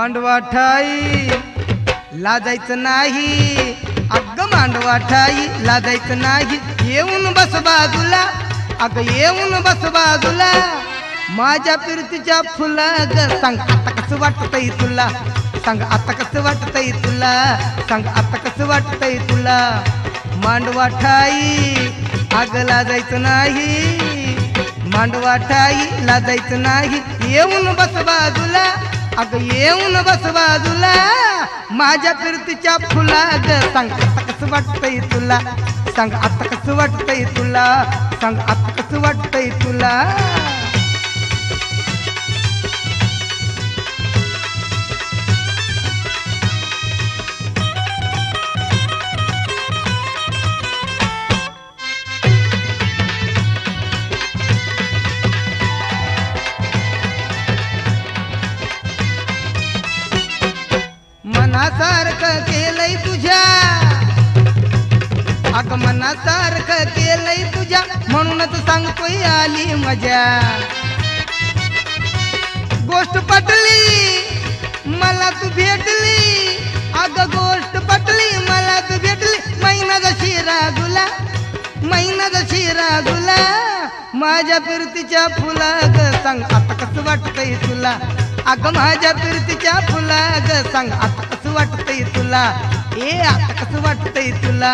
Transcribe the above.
मांडवा ठाई लाजायचं नाही, अग मांडवा ठाई लाजायचं नाही। येऊन बस बाजूला, अग येऊन बस बाजूला, माझ्या फिरतीच्या फुला ग सांग आता कसं वाटतंय तुला, सांग आता कसं वाटतंय तुला, सांग आता कसं वाटतंय तुला। मांडवा ठाई अग लाजायचं नाही, मांडवा ठाई लाजायचं नाही। येऊन बस बाजूला, अग येऊन बस बाजूला, माझ्या फिरतीच्या फुला ग सांग आता कसं वाटतंय तुला, सांग आता कसं वाटतंय तुला, सांग आता कसं वाटतंय तुला। मनासारखं केलंय तुझ्या, अग मनासारखं केलंय तुझ्या, म्हणूनच सांगतोय आली मजा। गोष्ट पटली मला तू भेटली, अग गोष्ट पटली मला तू भेटली, मैना जशी रागुला, मैना जशी रागुला, माझ्या फिरतीच्या फुला ग सांग आता कसं वाटतंय तुला, अग माझ्या फिरतीच्या फुला ग सांग आता कसं वाटतंय तुला, ए आता कसं वाटतंय तुला।